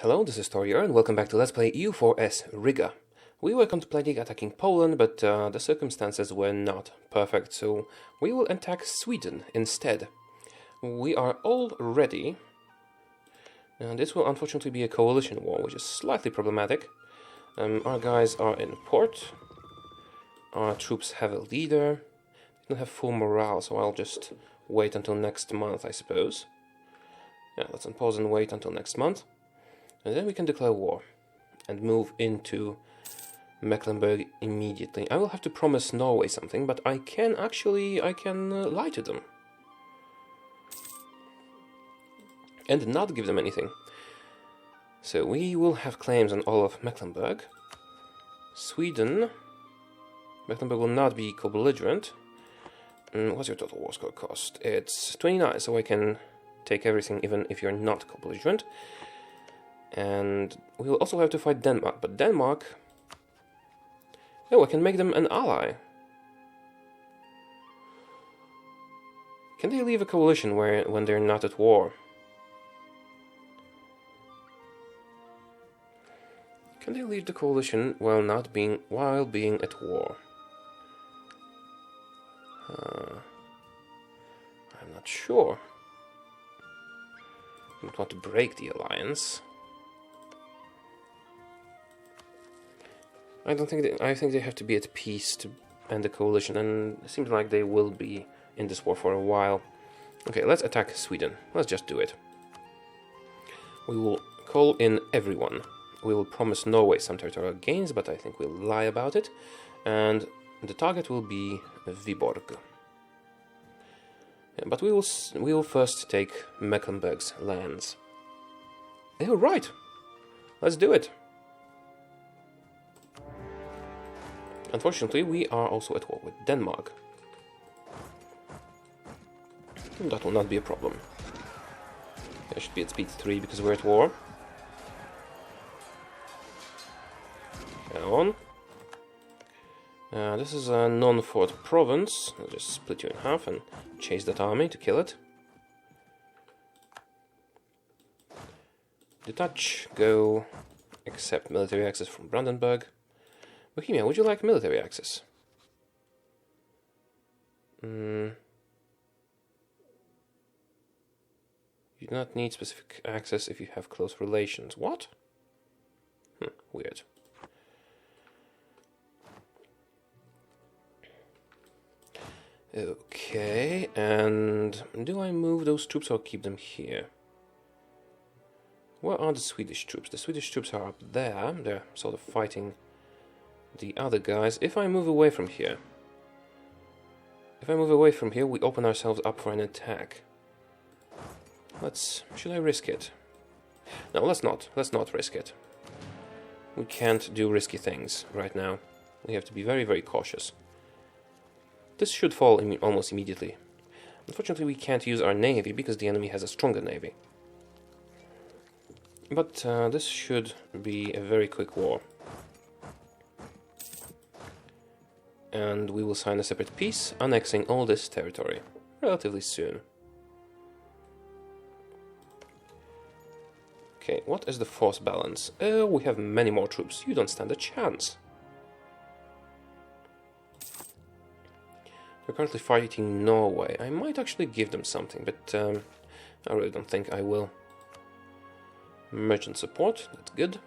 Hello, this is Taureor and welcome back to Let's Play IV Riga. We were contemplating attacking Poland, but the circumstances were not perfect, so we will attack Sweden instead. We are all ready. This will unfortunately be a coalition war, which is slightly problematic. Our guys are in port. Our troops have a leader. They don't have full morale, so I'll just wait until next month, I suppose. Yeah, let's unpause and wait until next month. And then we can declare war and move into Mecklenburg immediately. I will have to promise Norway something, but I can lie to them. And not give them anything. So we will have claims on all of Mecklenburg. Sweden. Mecklenburg will not be co-belligerent. What's your total war score cost? It's 29, so I can take everything even if you're not co-belligerent. And we will also have to fight Denmark, but Denmark... Oh, I can make them an ally. Can they leave a coalition when they're not at war? Can they leave the coalition while being at war? I'm not sure. I don't want to break the alliance. I think they have to be at peace to end the coalition, and it seems like they will be in this war for a while. Okay, let's attack Sweden. Let's just do it. We will call in everyone. We will promise Norway some territorial gains, but I think we'll lie about it. And the target will be Viborg. Yeah, but we will first take Mecklenburg's lands. Oh, right! Let's do it! Unfortunately, we are also at war with Denmark. And that will not be a problem. I should be at speed 3 because we're at war. Go on. This is a non-fort province. I'll just split you in half and chase that army to kill it. Detach, go, accept military access from Brandenburg. Bohemia, would you like military access? You do not need specific access if you have close relations. What? Weird. Okay, and do I move those troops or keep them here? Where are the Swedish troops? The Swedish troops are up there. They're sort of fighting the other guys. If I move away from here, we open ourselves up for an attack. Should I risk it? No, let's not risk it. We can't do risky things right now. We have to be very, very cautious. This should fall almost immediately. Unfortunately, we can't use our navy because the enemy has a stronger navy. But this should be a very quick war. And we will sign a separate peace, annexing all this territory relatively soon. Okay, what is the force balance? We have many more troops. You don't stand a chance. We're currently fighting Norway. I might actually give them something, but I really don't think I will. Merchant support, that's good.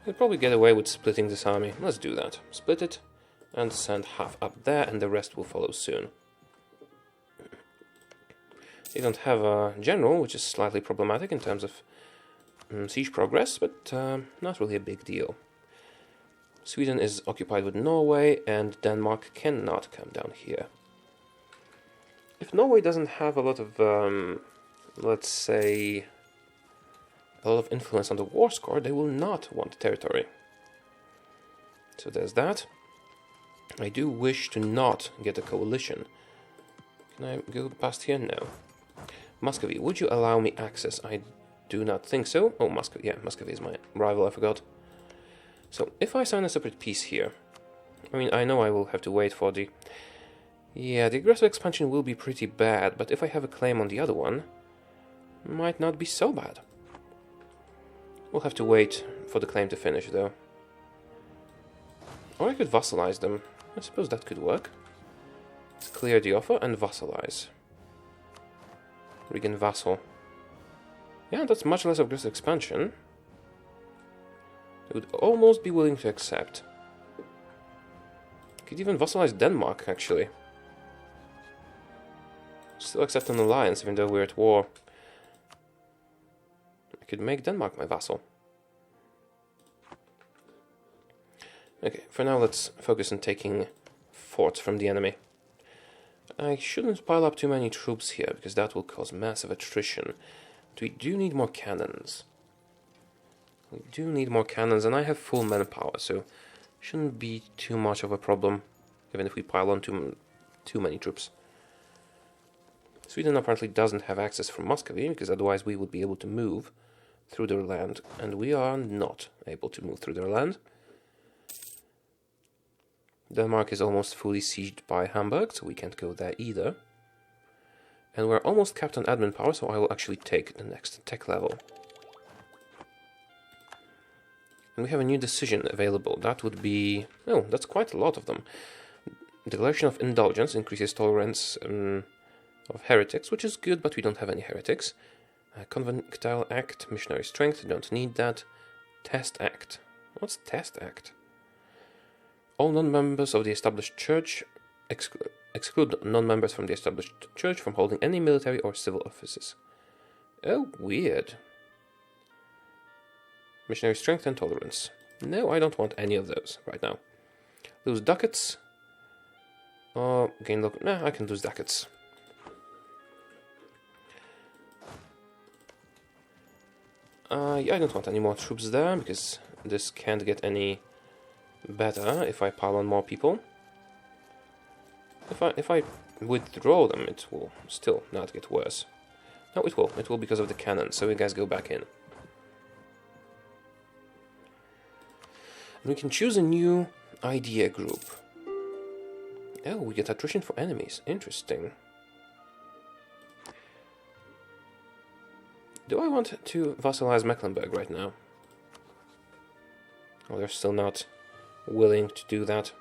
We'll probably get away with splitting this army. Let's do that. Split it and send half up there, and the rest will follow soon. They don't have a general, which is slightly problematic in terms of siege progress, but not really a big deal. Sweden is occupied with Norway, and Denmark cannot come down here. If Norway doesn't have a lot of, let's say, a lot of influence on the war score, they will not want territory. So there's that. I do wish to not get a coalition. Can I go past here? No. Muscovy, would you allow me access? I do not think so. Oh, Muscovy. Yeah, Muscovy is my rival, I forgot. So, if I sign a separate peace here, I mean, I know I will have to wait for the... Yeah, the aggressive expansion will be pretty bad, but if I have a claim on the other one, might not be so bad. We'll have to wait for the claim to finish, though. Or I could vassalize them. I suppose that could work. Let's clear the offer and vassalize. Regain vassal. Yeah, that's much less aggressive expansion. They would almost be willing to accept. Could even vassalize Denmark, actually. Still accept an alliance, even though we're at war. I could make Denmark my vassal. Okay, for now let's focus on taking forts from the enemy. I shouldn't pile up too many troops here, because that will cause massive attrition. But we do need more cannons. We do need more cannons, and I have full manpower, so shouldn't be too much of a problem, even if we pile on too many troops. Sweden apparently doesn't have access from Muscovy, because otherwise we would be able to move through their land, and we are not able to move through their land. Denmark is almost fully sieged by Hamburg, so we can't go there either. And we're almost capped on admin power, so I will actually take the next tech level. And we have a new decision available. That would be... oh, that's quite a lot of them. Declaration of Indulgence increases tolerance of heretics, which is good, but we don't have any heretics. Conventile Act, Missionary Strength, don't need that. Test Act. What's Test Act? All non-members of the established church exclude non-members from the established church from holding any military or civil offices. Oh, weird. Missionary Strength and Tolerance. No, I don't want any of those right now. Lose ducats. Or gain local... nah, I can lose ducats. Yeah, I don't want any more troops there, because this can't get any better if I pile on more people. If I withdraw them, it will still not get worse. No, it will. It will because of the cannon, so you guys go back in. And we can choose a new idea group. Oh, we get attrition for enemies. Interesting. Do I want to vassalize Mecklenburg right now? Oh, they're still not willing to do that.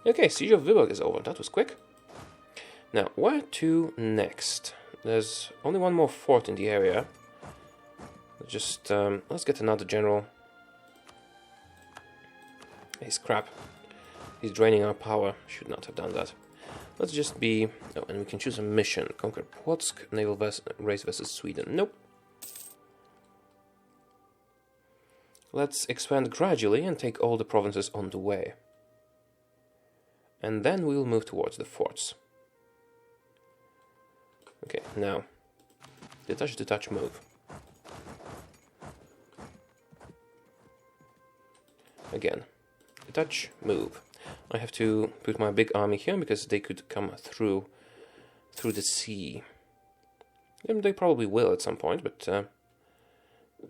Okay, Siege of Viborg is over. That was quick. Now, where to next? There's only one more fort in the area. Just, let's get another general. He's crap. He's draining our power. Should not have done that. Let's just be... oh, and we can choose a mission. Conquer Płotsk, naval race versus Sweden. Nope. Let's expand gradually and take all the provinces on the way. And then we'll move towards the forts. Okay, now. Detach, move. Again. Detach, move. I have to put my big army here because they could come through the sea. And they probably will at some point, but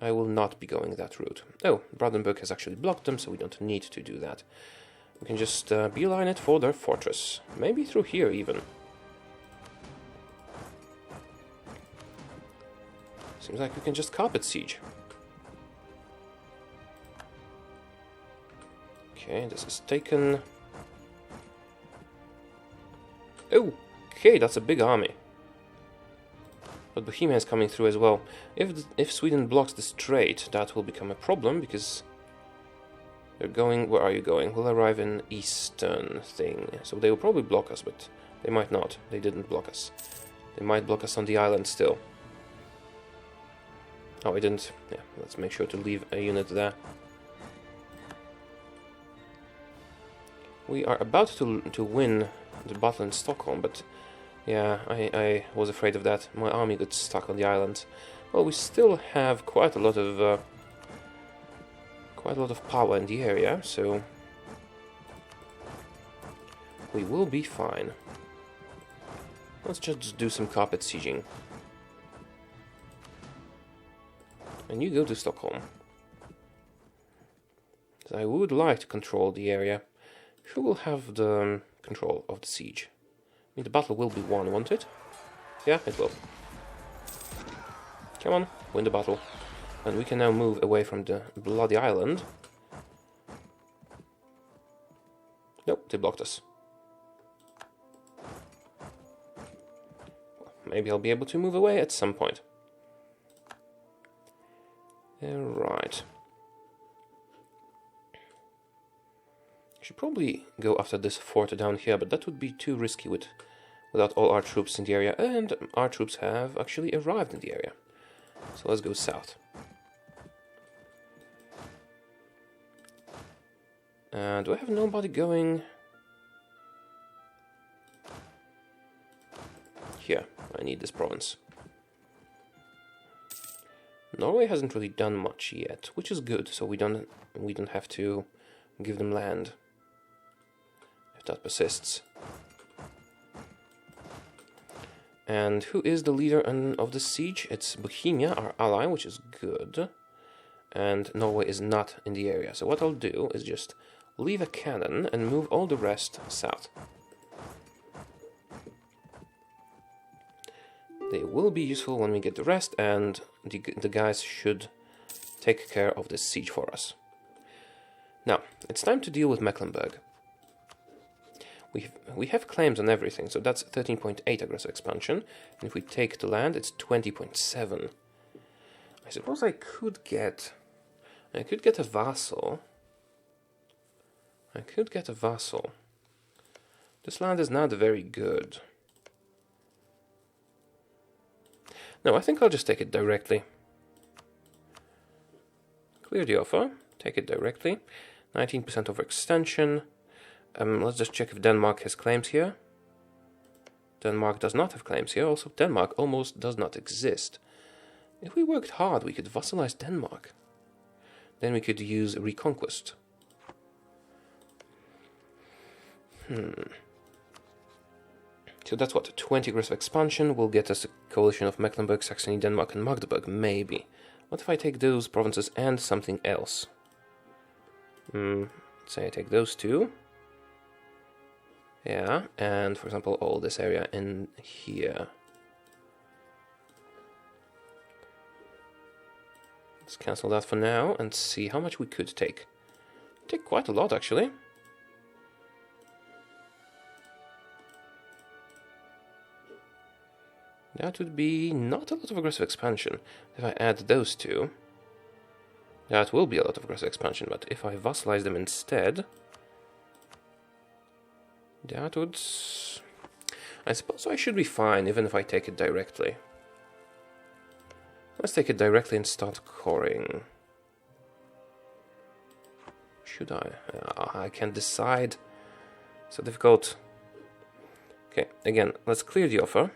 I will not be going that route. Oh, Brandenburg has actually blocked them, so we don't need to do that. We can just beeline it for their fortress. Maybe through here even. Seems like we can just carpet siege. Okay, this is taken. Okay, that's a big army. But Bohemia is coming through as well. If Sweden blocks the strait, that will become a problem, because they're going... where are you going? We'll arrive in eastern thing. So they will probably block us, but they might not. They didn't block us. They might block us on the island still. Oh, I didn't. Yeah, let's make sure to leave a unit there. We are about to win the battle in Stockholm, but yeah, I was afraid of that. My army got stuck on the island. Well, we still have quite a lot of power in the area, so we will be fine. Let's just do some carpet sieging. And you go to Stockholm. So I would like to control the area. Who will have the control of the siege? I mean, the battle will be won, won't it? Yeah, it will. Come on, win the battle. And we can now move away from the bloody island. Nope, they blocked us. Maybe I'll be able to move away at some point. Right. I should probably go after this fort down here, but that would be too risky without all our troops in the area. And our troops have actually arrived in the area. So let's go south. Do I have nobody going here? I need this province. Norway hasn't really done much yet, which is good, so we don't have to give them land if that persists. And who is the leader of the siege? It's Bohemia, our ally, which is good. And Norway is not in the area. So what I'll do is just leave a cannon and move all the rest south. They will be useful when we get the rest, and the guys should take care of this siege for us. Now, it's time to deal with Mecklenburg. We have claims on everything, so that's 13.8 aggressive expansion, and if we take the land, it's 20.7. I suppose I could get a vassal. This land is not very good. No, I think I'll just take it directly. Clear the offer, take it directly. 19% overextension. Let's just check if Denmark has claims here. Denmark does not have claims here. Also, Denmark almost does not exist. If we worked hard, we could vassalize Denmark. Then we could use Reconquest. So that's what, 20 aggressive expansion will get us a coalition of Mecklenburg, Saxony, Denmark and Magdeburg, maybe. What if I take those provinces and something else? Say I take those two. Yeah, and for example all this area in here. Let's cancel that for now and see how much we could take. Take quite a lot actually. That would be not a lot of aggressive expansion. If I add those two, that will be a lot of aggressive expansion, but if I vassalize them instead, that would... I suppose I should be fine, even if I take it directly. Let's take it directly and start coring. Should I? I can't decide. So difficult. Okay, again, let's clear the offer.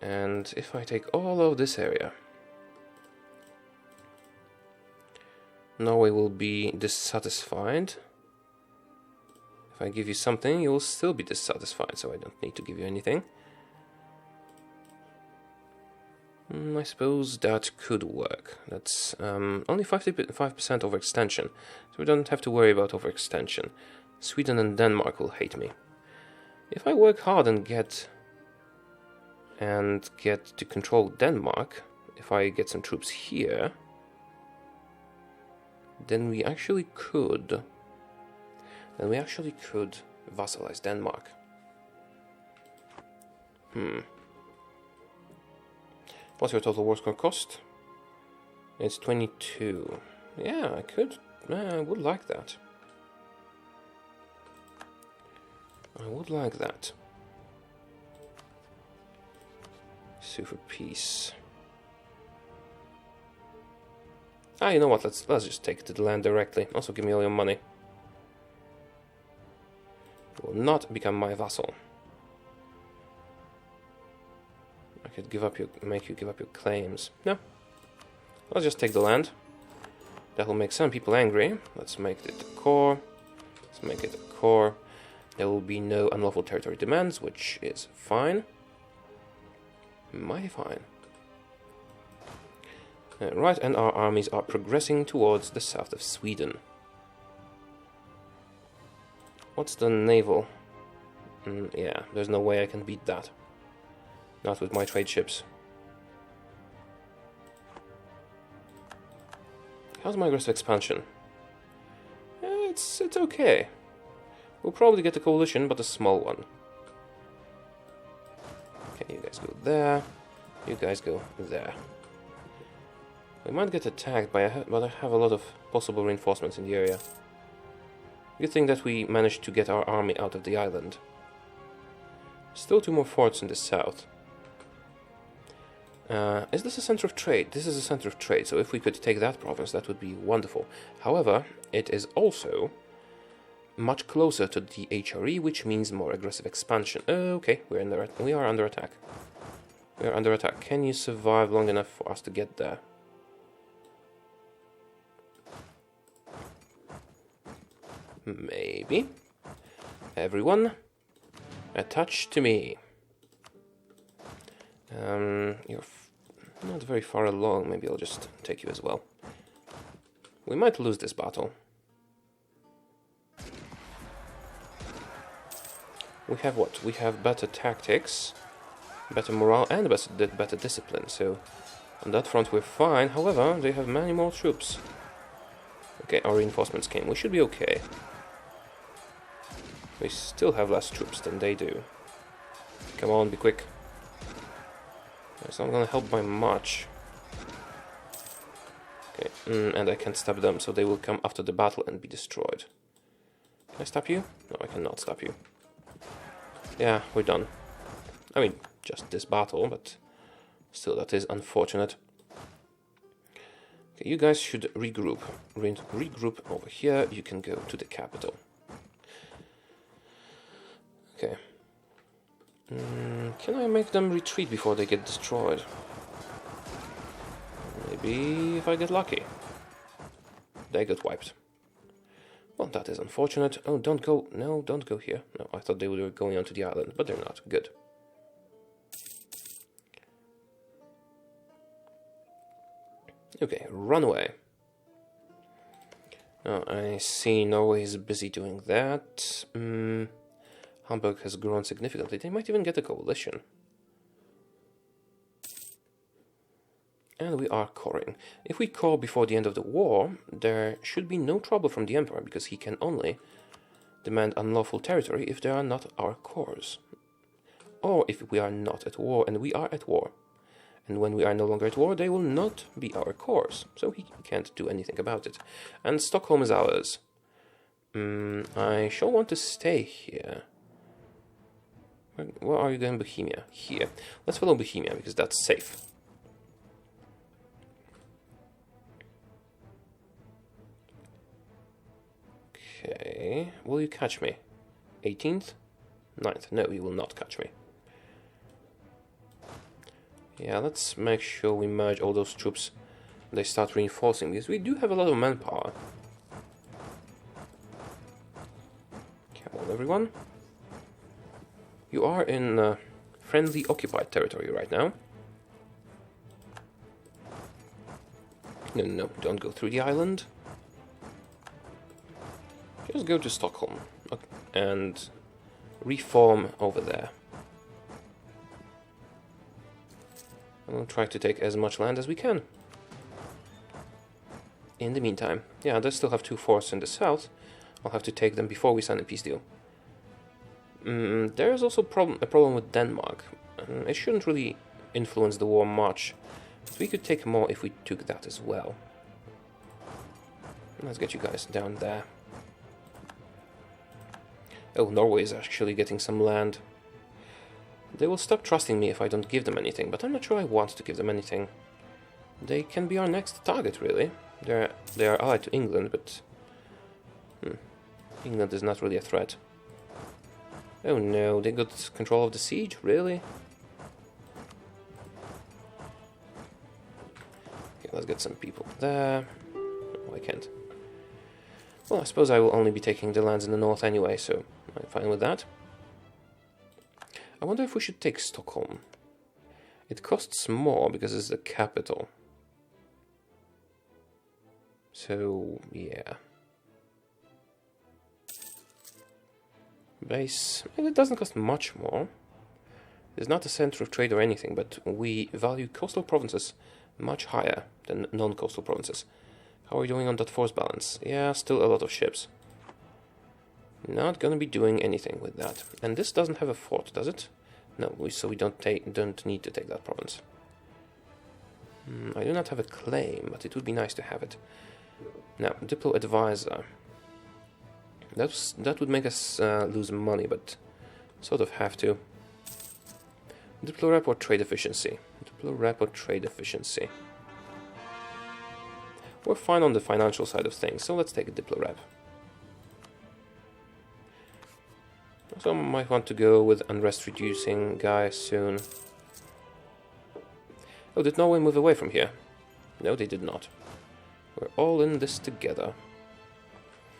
And if I take all of this area, Norway will be dissatisfied. If I give you something, you will still be dissatisfied, so I don't need to give you anything. I suppose that could work. That's only 55% overextension, so we don't have to worry about overextension. Sweden and Denmark will hate me. If I work hard and get to control Denmark, if I get some troops here, then we actually could vassalize Denmark. What's your total war score cost? It's 22. Yeah, I could. I would like that. I would like that. Sue for peace. You know what? Let's just take it to the land directly. Also, give me all your money. You will not become my vassal. I could make you give up your claims. No. Let's just take the land. That will make some people angry. Let's make it a core. Let's make it a core. There will be no unlawful territory demands, which is fine. Mighty fine. Right, and our armies are progressing towards the south of Sweden. What's the naval? Yeah, there's no way I can beat that. Not with my trade ships. How's my aggressive expansion? It's okay. We'll probably get a coalition, but a small one. Okay, you guys go there. You guys go there. We might get attacked, but I have a lot of possible reinforcements in the area. Good thing that we managed to get our army out of the island. Still 2 more forts in the south. Is this a center of trade? This is a center of trade, so if we could take that province, that would be wonderful. However, it is also much closer to the HRE, which means more aggressive expansion. Okay, we are under attack. We are under attack. Can you survive long enough for us to get there? Maybe. Everyone, attach to me. You're not very far along. Maybe I'll just take you as well. We might lose this battle. We have what? We have better tactics, better morale, and better discipline. So on that front we're fine. However, they have many more troops. Okay, our reinforcements came. We should be okay. We still have less troops than they do. Come on, be quick. It's not gonna help by much. Okay, and I can't stop them, so they will come after the battle and be destroyed. Can I stop you? No, I cannot stop you. Yeah, we're done. I mean, just this battle, but still, that is unfortunate. Okay, you guys should regroup. Regroup over here. You can go to the capital. Okay. Can I make them retreat before they get destroyed? Maybe if I get lucky. They got wiped. Well, that is unfortunate. Oh, don't go. No, don't go here. No, I thought they were going onto the island, but they're not. Good. Okay, run away. Oh, I see Norway is busy doing that. Hamburg has grown significantly. They might even get a coalition. And we are coring. If we core before the end of the war, there should be no trouble from the Emperor, because he can only demand unlawful territory if there are not our cores. Or if we are not at war, and we are at war. And when we are no longer at war, they will not be our cores. So he can't do anything about it. And Stockholm is ours. I shall want to stay here. Where are you going, Bohemia? Here. Let's follow Bohemia, because that's safe. Okay, will you catch me? 18th? 9th? No, you will not catch me. Yeah, let's make sure we merge all those troops. They start reinforcing, because we do have a lot of manpower. Come on, everyone. You are in friendly occupied territory right now. No, don't go through the island. Just go to Stockholm and reform over there. And we'll try to take as much land as we can. In the meantime, yeah, they still have 2 forts in the south. I'll have to take them before we sign a peace deal. There is also a problem with Denmark. It shouldn't really influence the war much, but we could take more if we took that as well. Let's get you guys down there. Oh, Norway is actually getting some land. They will stop trusting me if I don't give them anything, but I'm not sure I want to give them anything. They can be our next target, really. They are allied to England, but England is not really a threat. Oh no, they got control of the siege? Really? Okay, let's get some people there. No, I can't. Well, I suppose I will only be taking the lands in the north anyway, so I'm fine with that. I wonder if we should take Stockholm. It costs more because it's the capital. So, yeah. Base, it doesn't cost much more. It's not a center of trade or anything, but we value coastal provinces much higher than non-coastal provinces. How are we doing on that force balance? Yeah, still a lot of ships. Not gonna be doing anything with that. And this doesn't have a fort, does it? No, so we don't need to take that province. I do not have a claim, but it would be nice to have it. Now, Diplo Advisor. That would make us lose money, but sort of have to. Diplo Rep or Trade Efficiency? Diplo Rep or Trade Efficiency? We're fine on the financial side of things, so let's take a Diplo Rep. So I might want to go with unrest reducing guy soon. Oh, did Norway move away from here? No, they did not. We're all in this together.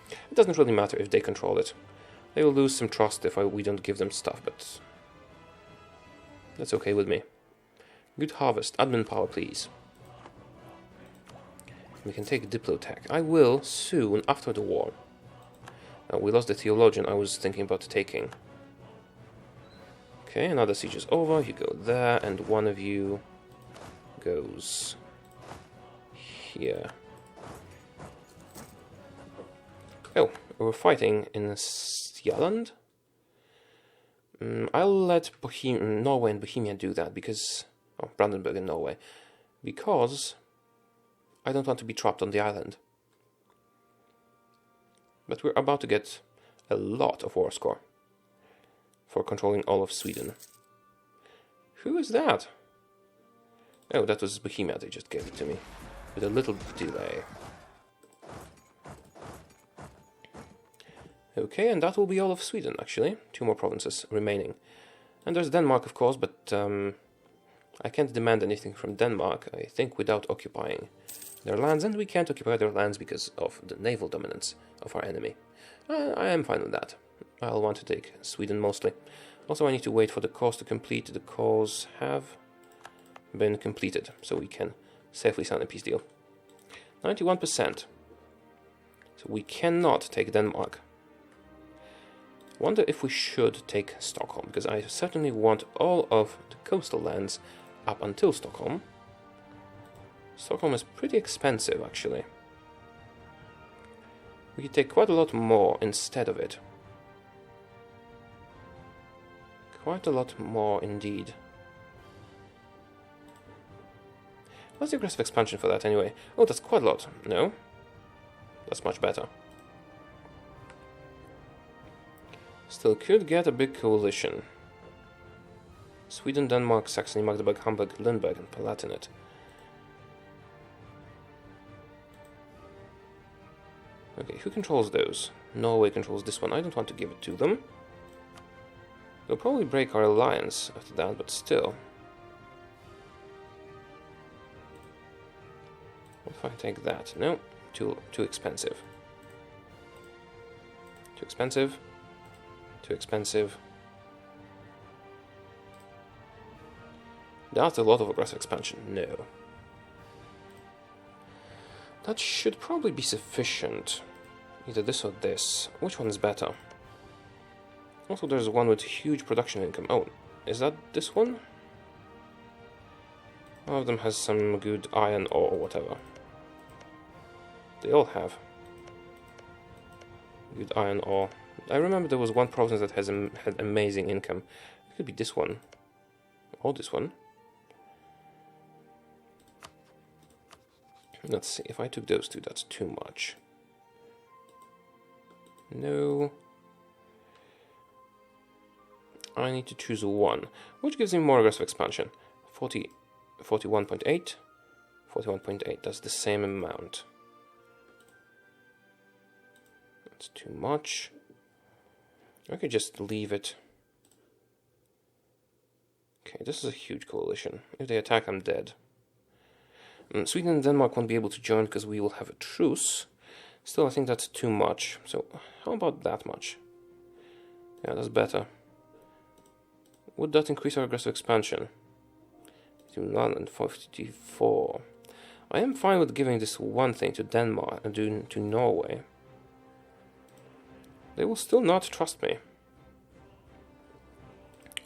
It doesn't really matter if they control it. They will lose some trust if we don't give them stuff, but that's okay with me. Good harvest. Admin power, please. We can take a Diplotech. I will soon after the war. We lost the theologian I was thinking about taking. Okay, another siege is over. You go there, and one of you goes here. Oh, we're fighting in Sjaland. I'll let Norway and Bohemia do that because... Oh, Brandenburg and Norway. Because I don't want to be trapped on the island. But we're about to get a lot of war score for controlling all of Sweden. Who is that? Oh, that was Bohemia, they just gave it to me. With a little delay. Okay, and that will be all of Sweden, actually. 2 more provinces remaining. And there's Denmark, of course, but I can't demand anything from Denmark, I think, without occupying their lands. And we can't occupy their lands because of the naval dominance of our enemy. I am fine with that. I'll want to take Sweden mostly. Also, I need to wait for the cores to complete. The cores have been completed, so we can safely sign a peace deal. 91%. So we cannot take Denmark. Wonder if we should take Stockholm, because I certainly want all of the coastal lands up until Stockholm. Stockholm is pretty expensive, actually. We could take quite a lot more instead of it. Quite a lot more indeed. What's the aggressive expansion for that anyway? Oh, that's quite a lot. No? That's much better. Still could get a big coalition. Sweden, Denmark, Saxony, Magdeburg, Hamburg, Lindbergh, and Palatinate. Okay, who controls those? Norway controls this one. I don't want to give it to them. They'll probably break our alliance after that, but still. What if I take that? No, too expensive. Too expensive. Too expensive. That's a lot of aggressive expansion. No. That should probably be sufficient. Either this or this. Which one is better? Also, there's one with huge production income. Oh, is that this one? One of them has some good iron ore or whatever. They all have good iron ore. I remember there was one province that had amazing income. It could be this one. Or this one. Let's see, if I took those two, that's too much. No. I need to choose one. Which gives me more aggressive expansion? 41.8. 41.8, that's the same amount. That's too much. I could just leave it. Okay, this is a huge coalition. If they attack, I'm dead. Sweden and Denmark won't be able to join because we will have a truce. Still, I think that's too much. So, how about that much? Yeah, that's better. Would that increase our aggressive expansion? 51 and 54. I am fine with giving this one thing to Denmark and to Norway. They will still not trust me.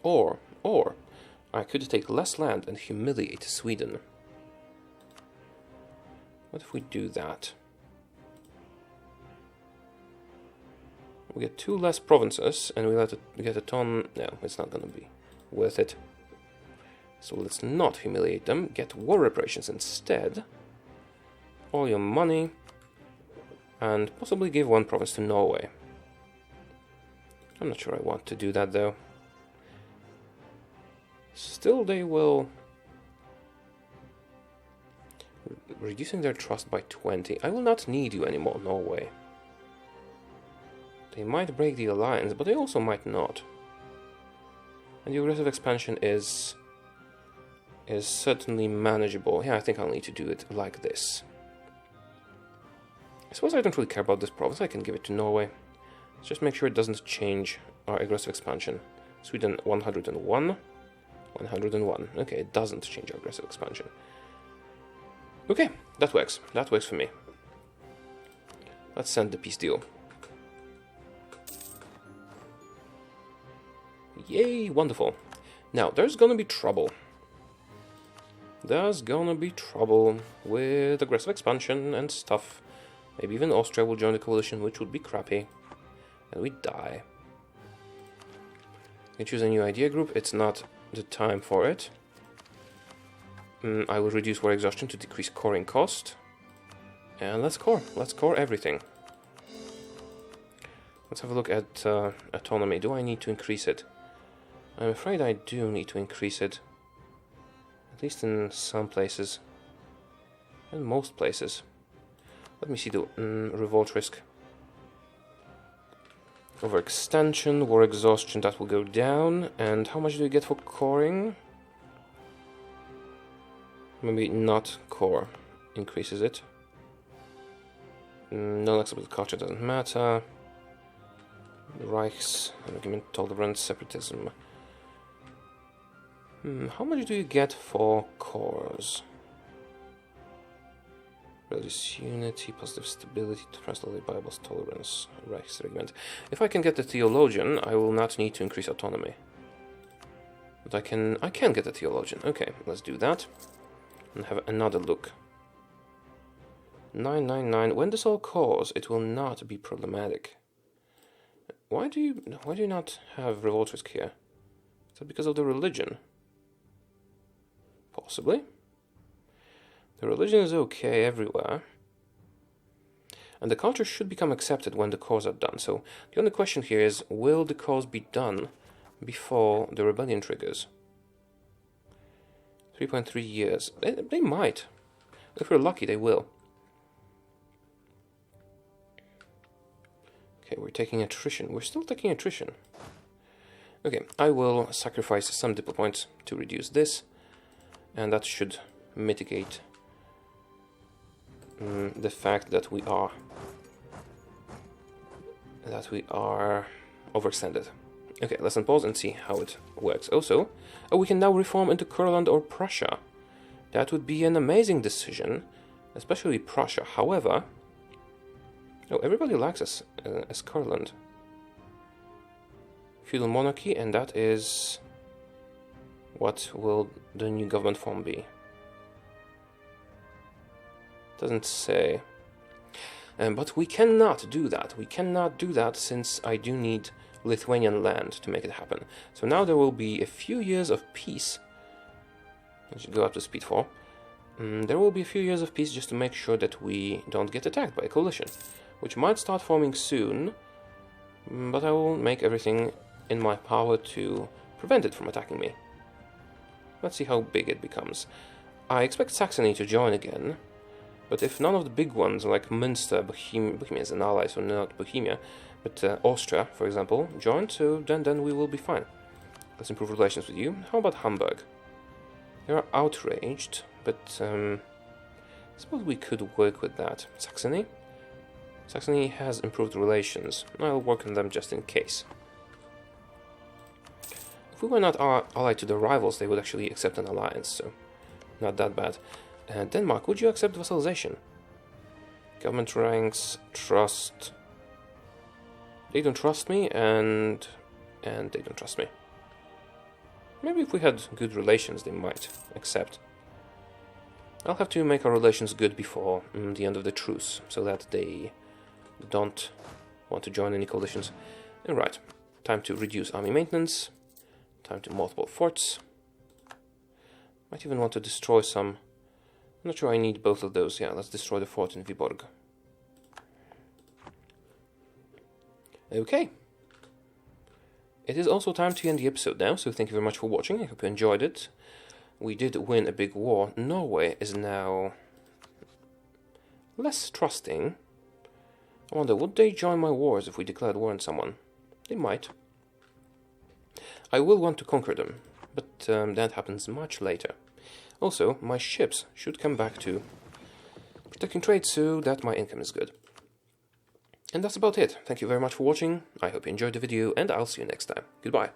Or I could take less land and humiliate Sweden. What if we do that? We get 2 less provinces, and we get a ton. No, it's not gonna be worth it. So let's not humiliate them. Get war reparations instead. All your money. And possibly give 1 province to Norway. I'm not sure I want to do that though. Still, they will... Reducing their trust by 20. I will not need you anymore, Norway. They might break the alliance, but they also might not. And the aggressive expansion is certainly manageable. Yeah, I think I'll need to do it like this. I suppose I don't really care about this province. I can give it to Norway. Let's just make sure it doesn't change our aggressive expansion. Sweden 101. 101. Okay, it doesn't change our aggressive expansion. Okay, that works. That works for me. Let's send the peace deal. Yay, wonderful. Now, there's gonna be trouble. There's gonna be trouble with aggressive expansion and stuff. Maybe even Austria will join the coalition, which would be crappy. And we die. You can choose a new idea group. It's not the time for it. I will reduce war exhaustion to decrease coring cost. And let's core. Let's core everything. Let's have a look at autonomy. Do I need to increase it? I'm afraid I do need to increase it. At least in some places. In most places. Let me see the revolt risk. Overextension, war exhaustion, that will go down. And how much do you get for coring? Maybe not core increases it. Non-acceptable culture doesn't matter. Reichs, argument, tolerance, separatism. How much do you get for cores? Religious unity, positive stability, transnational Bible's tolerance, Reichs regiment. If I can get the theologian, I will not need to increase autonomy. But I can get the theologian. Okay, let's do that. And have another look. 999. When this all cores, it will not be problematic. Why do you not have revolt risk here? Is that because of the religion? Possibly. The religion is okay everywhere. And the culture should become accepted when the cores are done. So the only question here is, will the cores be done before the rebellion triggers? 3.3 years. They might. If we're lucky, they will. Okay, we're taking attrition. We're still taking attrition. Okay, I will sacrifice some diplo points to reduce this. And that should mitigate the fact that we are overextended. Okay, let's unpause and see how it works. Also, we can now reform into Courland or Prussia. That would be an amazing decision, especially Prussia. However, everybody likes us as Courland. Feudal monarchy, and that is... What will the new government form be? Doesn't say. But we cannot do that. We cannot do that since I do need Lithuanian land to make it happen. So now there will be a few years of peace. I should go up to speed 4. There will be a few years of peace just to make sure that we don't get attacked by a coalition, which might start forming soon, but I will make everything in my power to prevent it from attacking me. Let's see how big it becomes. I expect Saxony to join again, but if none of the big ones, like Münster, Bohemia is an ally, so not Bohemia, but Austria, for example, join, so then we will be fine. Let's improve relations with you. How about Hamburg? They are outraged, but I suppose we could work with that. Saxony? Saxony has improved relations. I'll work on them just in case. If we were not allied to the rivals, they would actually accept an alliance, so not that bad. Denmark, would you accept vassalization? Government ranks, trust. They don't trust me, and they don't trust me. Maybe if we had good relations, they might accept. I'll have to make our relations good before the end of the truce, so that they don't want to join any coalitions. And right, time to reduce army maintenance, time to mothball forts. Might even want to destroy some. I'm not sure I need both of those. Yeah, let's destroy the fort in Viborg. Okay. It is also time to end the episode now, so thank you very much for watching. I hope you enjoyed it. We did win a big war. Norway is now less trusting. I wonder, would they join my wars if we declared war on someone? They might. I will want to conquer them, but that happens much later. Also, my ships should come back to protecting trade, so that my income is good. And that's about it. Thank you very much for watching. I hope you enjoyed the video, and I'll see you next time. Goodbye.